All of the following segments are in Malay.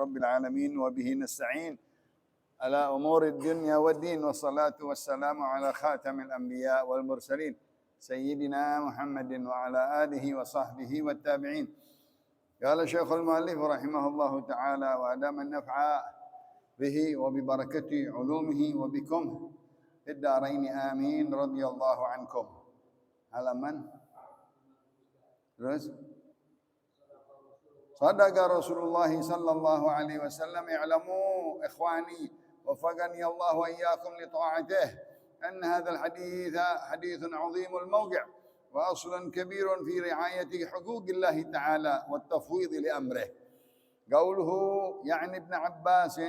رب العالمين وبه نستعين على أمور الدنيا والدين، والصلاة والسلام على خاتم الأنبياء والمرسلين سيدنا محمد وعلى آله وصحبه والتابعين. قال شيخ المؤلف رحمه الله تعالى وأدام النفع به وببركة علومه وبكم في الدارين آمين رضي الله عنكم. halaman terus Sadaqa Rasulullah sallallahu alaihi wasallam i'lamu ikhwani وفقني الله وإياكم لطاعته أن هذا الحديث حديث عظيم الموقع وأصل كبير في رعاية حقوق الله تعالى والتفويض لأمره. قوله يعني ابن عباس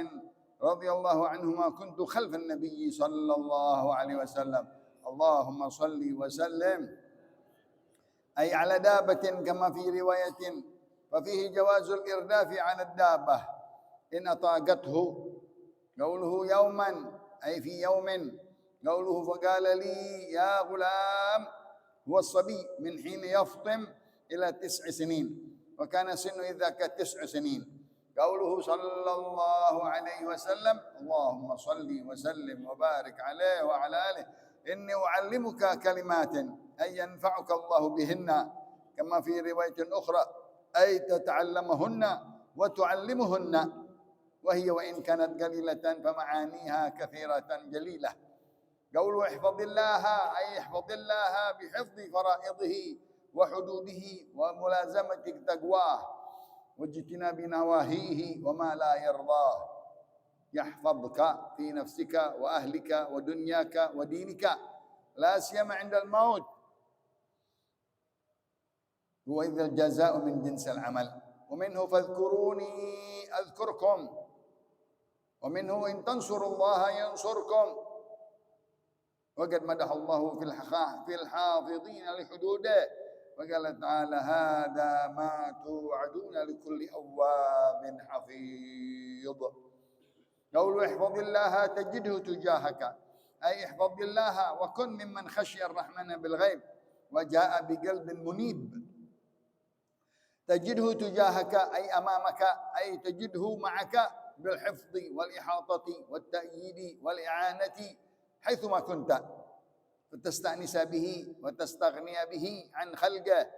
رضي الله عنهما كنت خلف النبي صلى الله عليه وسلم اللهم صل وسلم أي على دابة كما في رواية ففيه جواز الإرداف على الدابة إن أطاقته. قوله يوما أي في يوم. قوله فقال لي يا غلام هو الصبي من حين يفطم إلى 9 سنين وكان سنه إذا 9 سنين. قوله صلى الله عليه وسلم اللهم صل وسلم وبارك عليه وعلى آله إني أعلمك كلمات أي ينفعك الله بهن كما في رواية أخرى أي تتعلمهن وتعلمهن وهي وإن كانت قليلة فمعانيها كثيرة جليلة. قوله احفظ الله أي احفظ الله بحفظ فرائضه وحدوده وملازمة تقواه واجتناب نواهيه وما لا يرضاه يحفظك في نفسك وأهلك ودنياك ودينك لا سيما عند الموت وإذا الجزاء من جنس العمل. ومنه فاذكروني أذكركم ومنه إن تنصروا الله ينصركم. وقد مدح الله في الحافظين لحدوده وقال تعالى هذا ما توعدون لكل أواب حفيظ. قوله احفظ الله تجده تجاهك أي احفظ الله وكن ممن خشي الرحمن بالغيب وجاء بقلب منيب. تجده تجاهك أي أمامك أي تجده معك بالحفظ والإحاطة والتأييد والإعانة حيثما كنت فتستأنس به وتستغني به عن خلقه.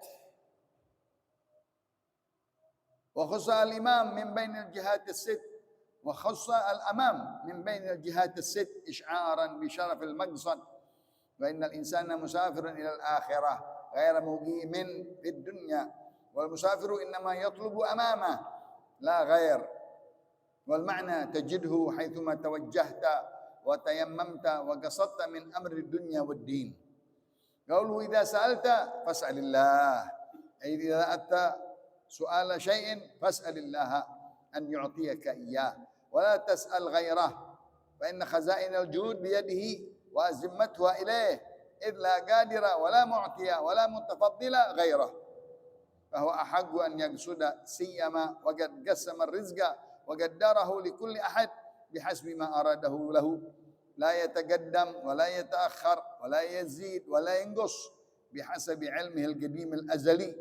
وخص الإمام من بين الجهات الست وخص الأمام من بين الجهات الست إشعارا بشرف المقصد وإن الإنسان مسافر إلى الآخرة غير مقيم في الدنيا والمسافر إنما يطلب أمامه لا غير. والمعنى تجده حيثما توجهت وتيممت وقصدت من أمر الدنيا والدين. قوله إذا سألت فاسأل الله أي إذا أتى سؤال شيء فاسأل الله أن يعطيك إياه ولا تسأل غيره فإن خزائن الجود بيده وأزمتها إليه إذ لا قادر ولا معطي ولا متفضل غيره فهو أحق أن يقصد سيما وقد قسم الرزق وقدره لكل أحد بحسب ما أراده له لا يتقدم ولا يتأخر ولا يزيد ولا ينقص بحسب علمه القديم الأزلي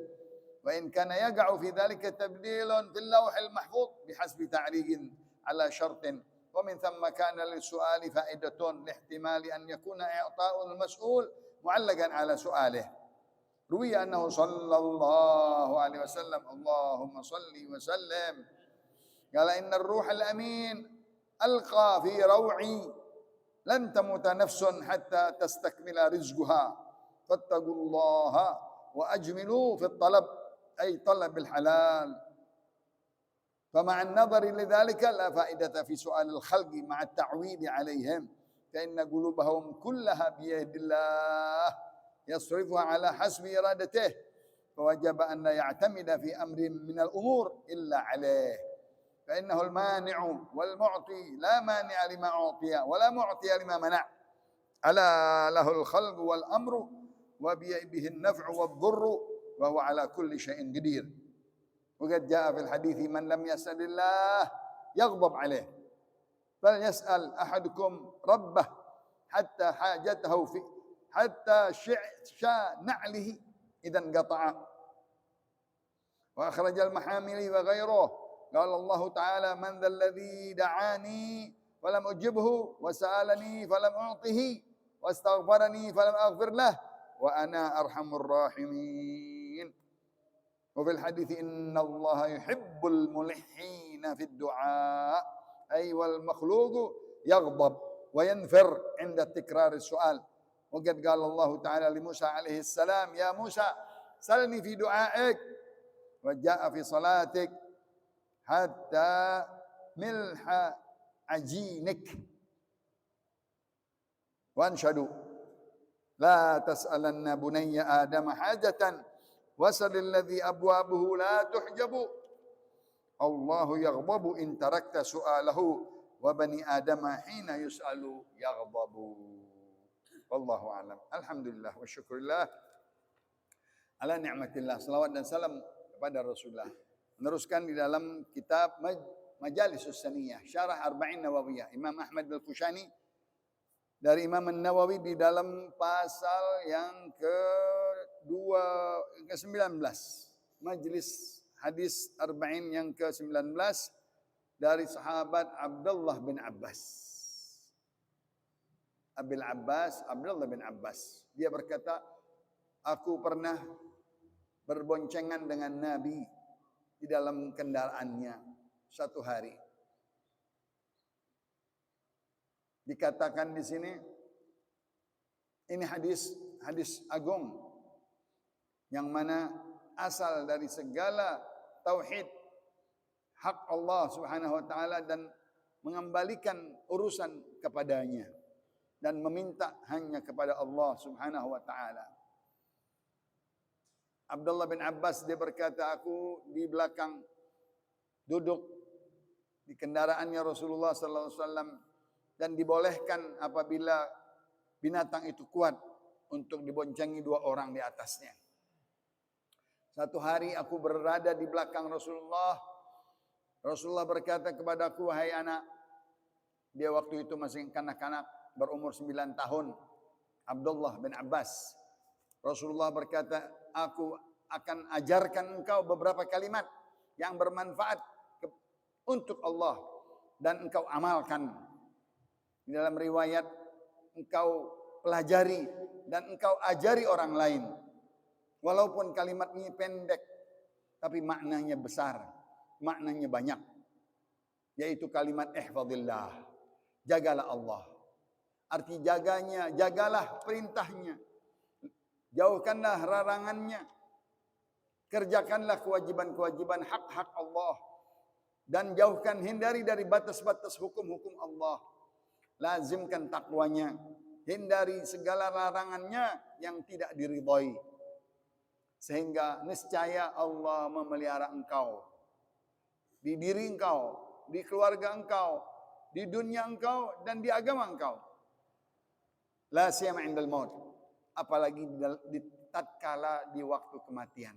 وإن كان يقع في ذلك تبديل في اللوح المحفوظ بحسب تعريج على شرط ومن ثم كان للسؤال فائدة لاحتمال أن يكون إعطاء المسؤول معلقا على سؤاله. روي أنه صلى الله عليه وسلم اللهم صل وسلم قال إن الروح الأمين ألقى في روعي لن تموت نفس حتى تستكمل رزقها فاتقوا الله وأجملوا في الطلب أي طلب الحلال. فمع النظر لذلك لا فائدة في سؤال الخلق مع التعويد عليهم فإن قلوبهم كلها بيد الله يصرفها على حسب إرادته فوجب أن لا يعتمد في أمر من الأمور إلا عليه فإنه المانع والمعطي لا مانع لما أعطي ولا معطي لما منع ألا له الخلق والأمر وبيده النفع والضر وهو على كل شيء قدير. وقد جاء في الحديث من لم يسأل الله يغضب عليه فليسأل أحدكم ربه حتى حاجته في حتى شع نعله إذا انقطع. وأخرج المحاملي وغيره Qala Allah Ta'ala, man dhal ladzi da'ani falam ujibhu wa sa'alani falam u'tihi wa astaghfarani falam aghfir lah wa ana arhamur rahimin. Wa fil hadits inna Allah yuhibbul mulihhina fid du'a ay wal makhluq yaghdab wa yanfir 'inda tikrar as-su'al. Wa qad qala Allah Ta'ala li Musa alaihi salam, ya Musa salni fi du'aik wa ja'a fi salatik hatta milha ajinik wanshadu la tas'alanna bunayya adama hajatan wasalil ladzi abwabuhu la tuhjabu Allahu yaghdabu in tarakta su'alahu wa bani adama hina yus'alu yaghdabu. Wallahu a'lam. Alhamdulillah wa syukurillah ala ni'matillah. Salawat dan salam kepada Rasulullah. Meneruskan di dalam kitab Majalisus Saniyah, Syarah Arba'in Nawawiyah, Imam Ahmad Al-Kushani dari Imam An-Nawawi di dalam pasal yang ke-19. Majlis hadis Arba'in yang ke-19 dari sahabat Abdullah bin Abbas. Abdullah bin Abbas. Dia berkata, aku pernah berboncengan dengan Nabi di dalam kendaraannya satu hari. Dikatakan di sini, ini hadis agung yang mana asal dari segala tauhid hak Allah Subhanahu wa taala dan mengembalikan urusan kepadanya dan meminta hanya kepada Allah Subhanahu wa taala. Abdullah bin Abbas dia berkata, aku di belakang duduk di kendaraannya Rasulullah sallallahu alaihi wasallam dan dibolehkan apabila binatang itu kuat untuk diboncengi dua orang di atasnya. Satu hari aku berada di belakang Rasulullah. Rasulullah berkata kepadaku, "Hai anak." Dia waktu itu masih kanak-kanak, berumur 9 tahun. Abdullah bin Abbas. Rasulullah berkata, aku akan ajarkan engkau beberapa kalimat yang bermanfaat untuk Allah dan engkau amalkan. Di dalam riwayat engkau pelajari dan engkau ajari orang lain. Walaupun kalimat ini pendek, tapi maknanya besar, maknanya banyak. Yaitu kalimat ihfadillah, jagalah Allah. Arti jaganya, jagalah perintahnya. Jauhkanlah larangannya. Kerjakanlah kewajiban-kewajiban hak-hak Allah. Dan jauhkan, hindari dari batas-batas hukum-hukum Allah. Lazimkan takwanya. Hindari segala larangannya yang tidak diridhai. Sehingga niscaya Allah memelihara engkau. Di diri engkau, di keluarga engkau, di dunia engkau, dan di agama engkau. La siyama indal maut. Apalagi di tatkala di waktu kematian.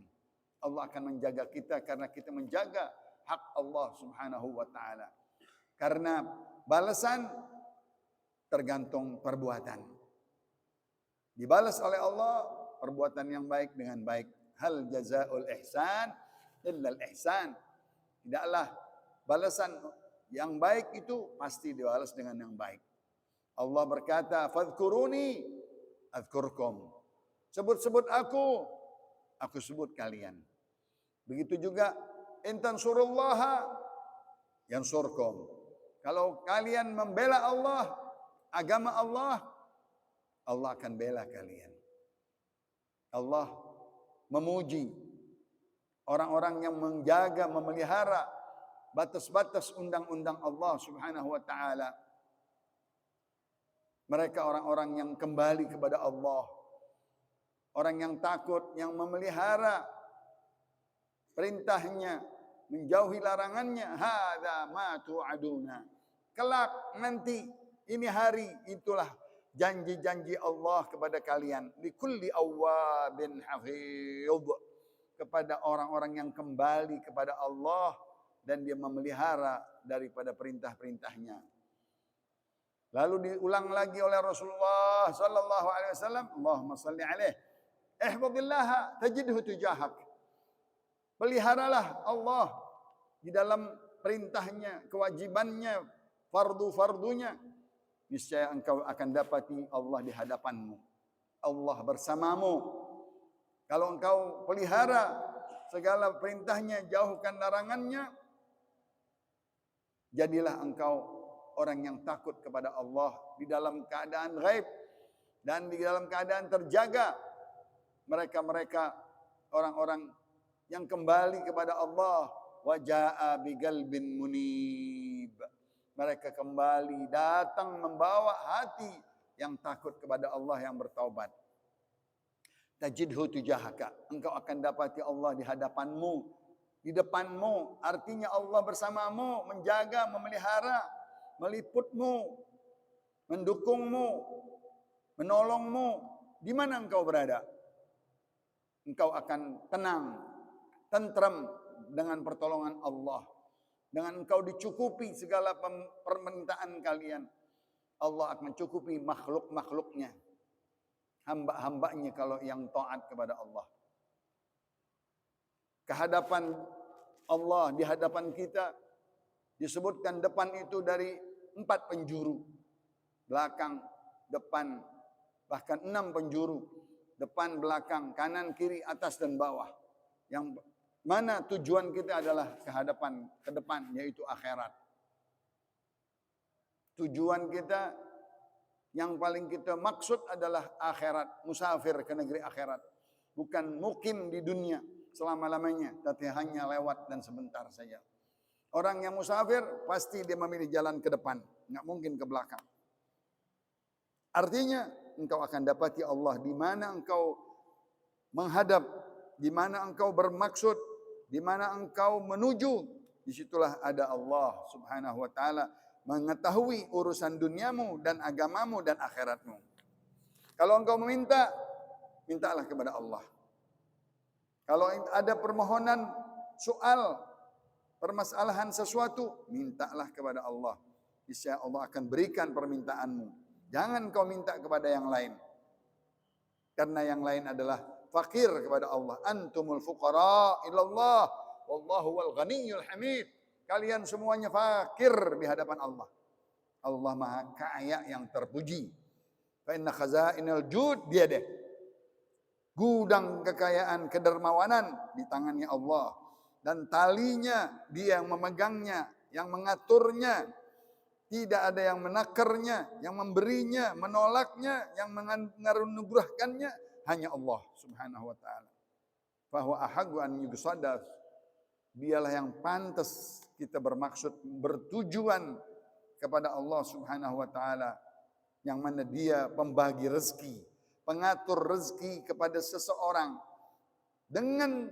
Allah akan menjaga kita karena kita menjaga hak Allah Subhanahu wa taala. Karena balasan tergantung perbuatan. Dibalas oleh Allah perbuatan yang baik dengan baik. Hal jazaa'ul ihsan illa al ihsan. Tidaklah balasan yang baik itu pasti dibalas dengan yang baik. Allah berkata, "Fadhkuruni adzkurkum." Sebut-sebut aku sebut kalian. Begitu juga in tansurullaha yansurkum. Kalau kalian membela Allah, agama Allah, Allah akan bela kalian. Allah memuji orang-orang yang menjaga, memelihara batas-batas undang-undang Allah Subhanahu wa taala. Mereka orang-orang yang kembali kepada Allah. Orang yang takut, yang memelihara perintahnya, menjauhi larangannya. Hadza ma tu'aduna. Kelak nanti, ini hari, itulah janji-janji Allah kepada kalian. Likulli awwabin hafidh. Kepada orang-orang yang kembali kepada Allah dan dia memelihara daripada perintah-perintahnya. Lalu diulang lagi oleh Rasulullah sallallahu alaihi wasallam, Allahumma shalli alaihi, ihfadillah tajidhu tujahak. Peliharalah Allah di dalam perintahnya, kewajibannya, fardu-fardunya, niscaya engkau akan dapati Allah di hadapanmu. Allah bersamamu. Kalau engkau pelihara segala perintahnya, jauhkan larangannya, jadilah engkau orang yang takut kepada Allah di dalam keadaan ghaib dan di dalam keadaan terjaga. Mereka-mereka orang-orang yang kembali kepada Allah, waja'a biqalbin munib. Mereka kembali datang membawa hati yang takut kepada Allah, yang bertaubat. Tajidhu tujahaka. Engkau akan dapati Allah di hadapanmu, di depanmu. Artinya Allah bersamamu, menjaga, memelihara, meliputmu, mendukungmu, menolongmu. Di mana engkau berada? Engkau akan tenang, tentram dengan pertolongan Allah. Dengan engkau dicukupi segala permintaan kalian, Allah akan cukupi makhluk-makhluknya, hamba-hambanya kalau yang taat kepada Allah. Kehadapan Allah di hadapan kita disebutkan depan itu dari 4 penjuru, belakang, depan, bahkan 6 penjuru. Depan, belakang, kanan, kiri, atas dan bawah. Yang mana tujuan kita adalah ke depan, yaitu akhirat. Tujuan kita yang paling kita maksud adalah akhirat, musafir ke negeri akhirat. Bukan mukim di dunia selama-lamanya, tapi hanya lewat dan sebentar saja. Orang yang musafir pasti dia memilih jalan ke depan, nggak mungkin ke belakang. Artinya engkau akan dapati Allah di mana engkau menghadap, di mana engkau bermaksud, di mana engkau menuju, disitulah ada Allah Subhanahu wa taala mengetahui urusan duniamu dan agamamu dan akhiratmu. Kalau engkau meminta, mintalah kepada Allah. Kalau ada permohonan, soal, permasalahan sesuatu, mintalah kepada Allah. Insya Allah akan berikan permintaanmu. Jangan kau minta kepada yang lain. Karena yang lain adalah fakir kepada Allah. Antumul fuqara ilallah wallahu wal ghaniyyul hamid. Kalian semuanya fakir di hadapan Allah. Allah Maha Kaya yang terpuji. Fa inna khazainal jud biyadih. Gudang kekayaan, kedermawanan di tangannya Allah. Dan talinya dia yang memegangnya, yang mengaturnya. Tidak ada yang menakarnya, yang memberinya, menolaknya, yang menganugerahkannya, hanya Allah Subhanahu wa taala. Fa huwa ahqqu an yusadaf. Dialah yang pantas kita bermaksud, bertujuan kepada Allah Subhanahu wa taala, yang mana dia pembagi rezeki, pengatur rezeki kepada seseorang dengan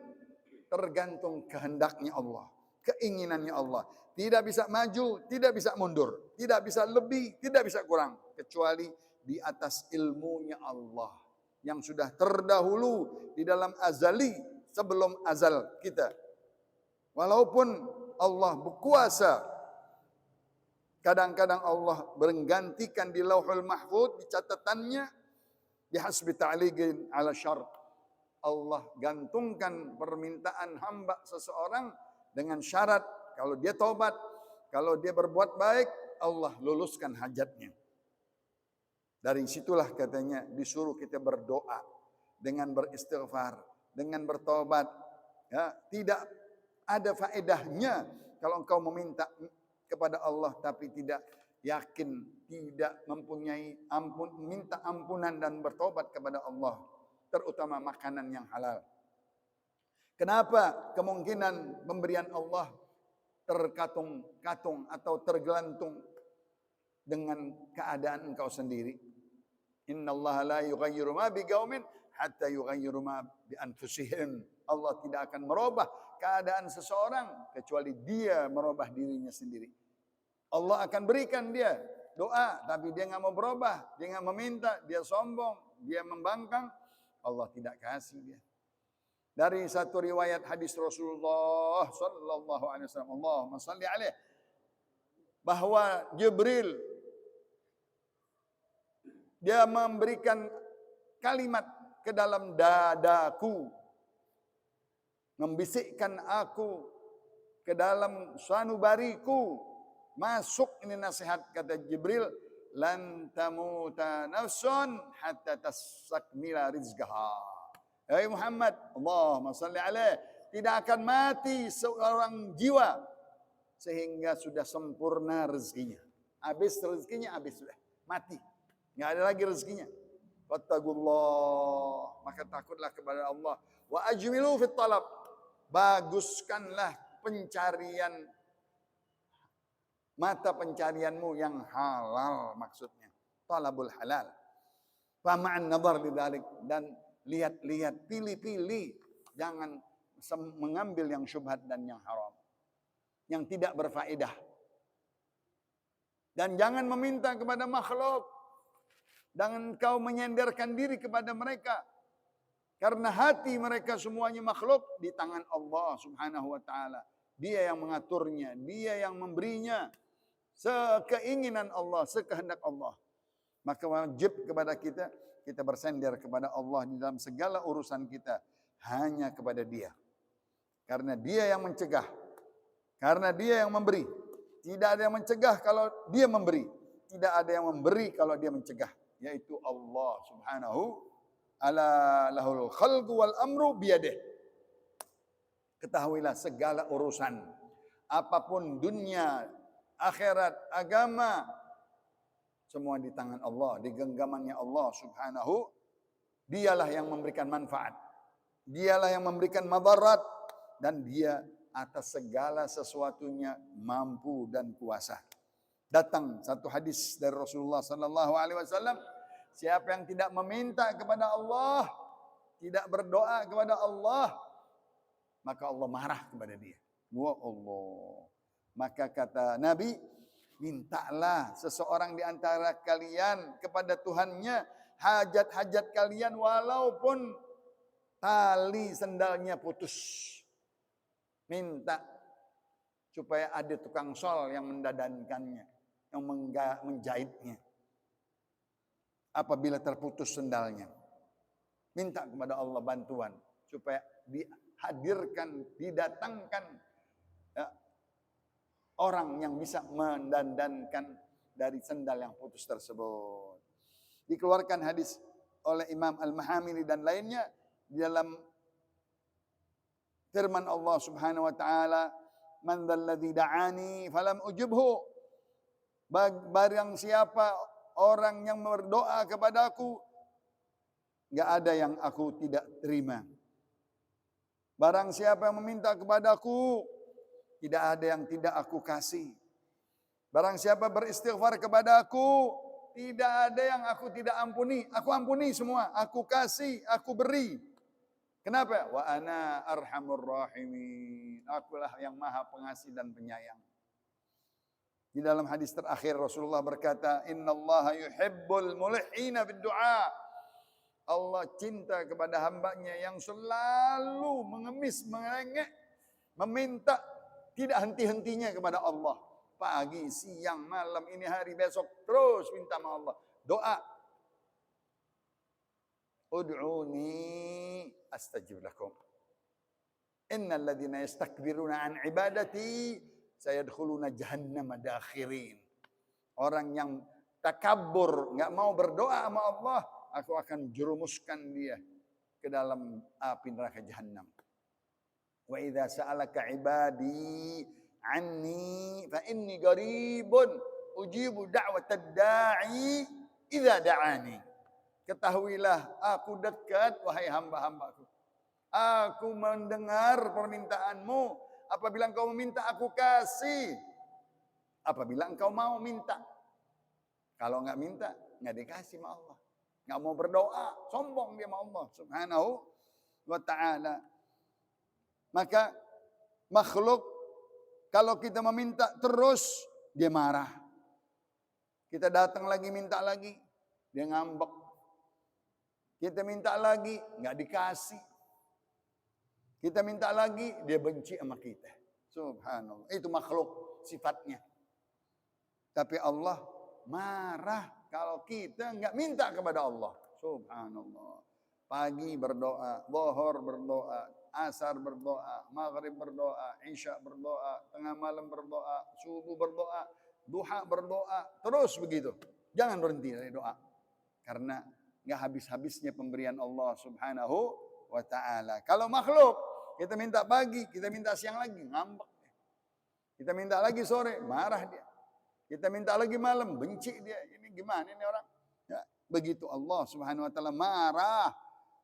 tergantung kehendaknya Allah, keinginannya Allah. Tidak bisa maju, tidak bisa mundur, tidak bisa lebih, tidak bisa kurang, kecuali di atas ilmunya Allah yang sudah terdahulu di dalam azali, sebelum azal kita. Walaupun Allah berkuasa, kadang-kadang Allah bergantikan di lauhul mahfud, di catatannya, bihasbi ta'liqin ala syart. Allah gantungkan permintaan hamba seseorang dengan syarat, kalau dia taubat, kalau dia berbuat baik, Allah luluskan hajatnya. Dari situlah katanya disuruh kita berdoa dengan beristighfar, dengan bertobat. Ya, tidak ada faedahnya kalau engkau meminta kepada Allah tapi tidak yakin, tidak mempunyai minta ampunan dan bertobat kepada Allah, terutama makanan yang halal. Kenapa kemungkinan pemberian Allah terkatung-katung atau tergelantung dengan keadaan engkau sendiri? Innallaha la yughayyiru ma biqaumin hatta yughayyiru ma bi anfusihim. Allah tidak akan merubah keadaan seseorang kecuali dia merubah dirinya sendiri. Allah akan berikan dia doa, tapi dia enggak mau berubah, dia enggak meminta, dia sombong, dia membangkang, Allah tidak kasih dia. Dari satu riwayat hadis Rasulullah sallallahu alaihi wasallam, Allahumma shalli alaihi, bahwa Jibril dia memberikan kalimat ke dalam dadaku, membisikkan aku ke dalam sanubariku. Masuk ini nasihat kata Jibril, lan tamuta nafsun hatta tastakmila rizqaha. Hai Muhammad, Allahumma salli alaih, tidak akan mati seorang jiwa sehingga sudah sempurna rezekinya. Habis rezekinya, habis sudah mati. Enggak ada lagi rezekinya. Wattaqullah, maka takutlah kepada Allah. Wa ajmilu fit talab, baguskanlah pencarian, mata pencarianmu yang halal, maksudnya talabul halal. Fama'an nazar lidzalik, dan lihat-lihat, pilih-pilih, jangan mengambil yang syubhat dan yang haram, yang tidak berfaedah. Dan jangan meminta kepada makhluk, jangan kau menyenderkan diri kepada mereka, karena hati mereka semuanya makhluk di tangan Allah Subhanahu wa taala. Dia yang mengaturnya, dia yang memberinya sekeinginan Allah, sekehendak Allah. Maka wajib kepada kita bersender kepada Allah di dalam segala urusan kita, hanya kepada Dia. Karena Dia yang mencegah, karena Dia yang memberi. Tidak ada yang mencegah kalau Dia memberi, tidak ada yang memberi kalau Dia mencegah, yaitu Allah Subhanahu ala lahul khalqu wal amru biyadih. Ketahuilah segala urusan, apapun dunia, akhirat, agama, semua di tangan Allah, di genggamannya Allah Subhanahu. Dialah yang memberikan manfaat, dialah yang memberikan madarat, dan dia atas segala sesuatunya mampu dan kuasa. Datang satu hadis dari Rasulullah sallallahu alaihi wasallam, siapa yang tidak meminta kepada Allah, tidak berdoa kepada Allah, maka Allah marah kepada dia. Wa Allah. Maka kata Nabi, mintalah seseorang di antara kalian kepada Tuhannya hajat-hajat kalian walaupun tali sendalnya putus. Minta supaya ada tukang sol yang mendadankannya, yang menjahitnya apabila terputus sendalnya. Minta kepada Allah bantuan supaya dihadirkan, didatangkan ya, orang yang bisa mendandankan dari sendal yang putus tersebut. Dikeluarkan hadis oleh Imam Al-Mahamili dan lainnya di dalam firman Allah Subhanahu wa taala, man dzalladzi da'ani falam ujibhu, barang siapa orang yang berdoa kepadaku, enggak ada yang aku tidak terima. Barang siapa yang meminta kepadaku, tidak ada yang tidak aku kasih. Barang siapa beristighfar kepada aku, tidak ada yang aku tidak ampuni. Aku ampuni semua, aku kasih, aku beri. Kenapa? Wa ana arhamur rahimin. Akulah yang maha pengasih dan penyayang. Di dalam hadis terakhir Rasulullah berkata, innallaha yuhibbul mulihina bid du'a. Allah cinta kepada hambanya yang selalu mengemis, merengek, meminta tidak henti-hentinya kepada Allah. Pagi, siang, malam, ini hari, besok, terus minta sama Allah. Doa. Ud'uni astajib lakum. Innal ladzina yastakbiruna an ibadati sayadkhuluna jahannama dakhirin. Orang yang takabur, enggak mau berdoa sama Allah, aku akan jerumuskan dia ke dalam api neraka jahanam. Wa idza sa'alaka ibadi anni fa inni qaribun ujibu da'watad da'i idza da'ani. Ketahuilah aku dekat wahai hamba-hambaku. Aku mendengar permintaanmu. Apabila engkau meminta aku kasih. Apabila engkau mau minta. Kalau enggak minta, enggak dikasih sama Allah. Enggak mau berdoa, sombong dia sama Allah Subhanahu wa taala. Maka makhluk kalau kita meminta terus, dia marah. Kita datang lagi minta lagi, dia ngambek. Kita minta lagi, enggak dikasih. Kita minta lagi, dia benci sama kita. Subhanallah. Itu makhluk sifatnya. Tapi Allah marah kalau kita enggak minta kepada Allah. Subhanallah. Pagi berdoa, zuhur berdoa, asar berdoa, maghrib berdoa, isya berdoa, tengah malam berdoa, subuh berdoa, duha berdoa, terus begitu. Jangan berhenti dari doa. Karena nggak habis-habisnya pemberian Allah Subhanahu wa ta'ala. Kalau makhluk, kita minta pagi, kita minta siang lagi, ngambek. Kita minta lagi sore, marah dia. Kita minta lagi malam, benci dia. Ini gimana ini orang? Ya, begitu Allah Subhanahu wa ta'ala marah.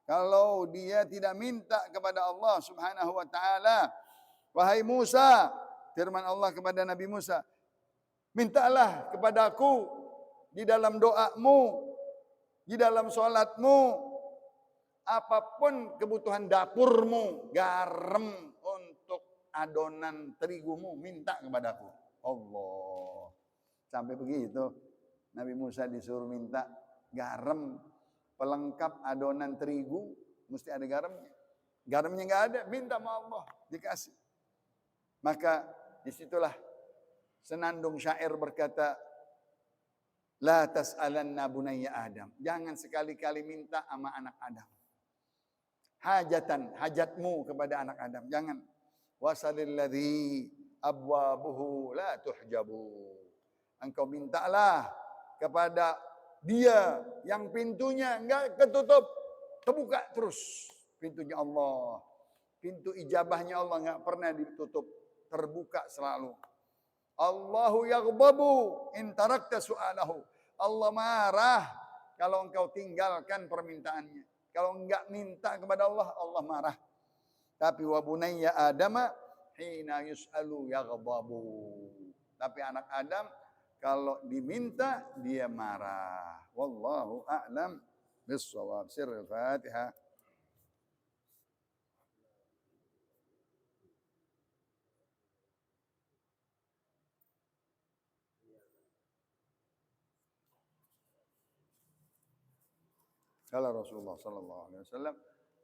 Kalau dia tidak minta kepada Allah Subhanahu wa ta'ala. Wahai Musa, firman Allah kepada Nabi Musa, mintalah kepadaku di dalam doamu, di dalam sholatmu, apapun kebutuhan dapurmu, garam untuk adonan terigumu, minta kepadaku. Allah. Sampai begitu. Nabi Musa disuruh minta garam, pelengkap adonan terigu, mesti ada garamnya. Garamnya nggak ada, minta sama Allah, dikasih. Maka disitulah senandung syair berkata, la tas'alanna bunayya Adam. Jangan sekali-kali minta sama anak Adam. Hajatan, hajatmu kepada anak Adam. Jangan. Wasalilladzi abwabuhu la tuhjabu. Engkau mintalah kepada dia yang pintunya enggak ketutup, terbuka terus pintunya Allah. Pintu ijabahnya Allah enggak pernah ditutup, terbuka selalu. Allahu yaghdabu in tarakta su'alahu. Allah marah kalau engkau tinggalkan permintaannya. Kalau enggak minta kepada Allah, Allah marah. Tapi wa bunayya Adama hina yus'alu yaghdabu. Tapi anak Adam kalau diminta dia marah. Wallahu a'lam bis-shawab. Sirrul Fatihah. Kala Rasulullah sallallahu alaihi wasallam,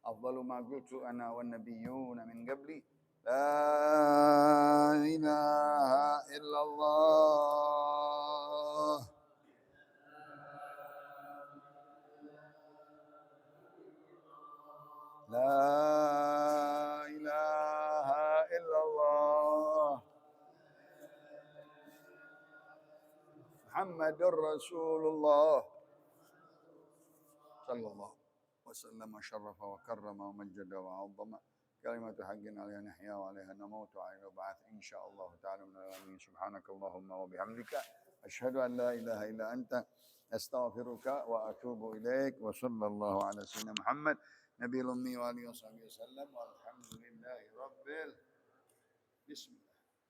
afdalu ma qultu ana wan nabiyyuna min qabli, la ilaha illallah. La ilaha illallah. Muhammadur Rasulullah sallallahu wasallam syarrafa wa karrama wa majjada wa 'azzama kalimatu haqqin 'alaiha nahya wa 'alaiha namutu wa 'alaiha ba'ats insyaallah ta'ala min alamin subhanakallahumma wa bihamdika asyhadu an la ilaha illa anta astaghfiruka wa atubu ilaik wa sallallahu ala sayyidina Muhammad nabiyil ummi wa alihi wasallam walhamdulillahi rabbil bismillah.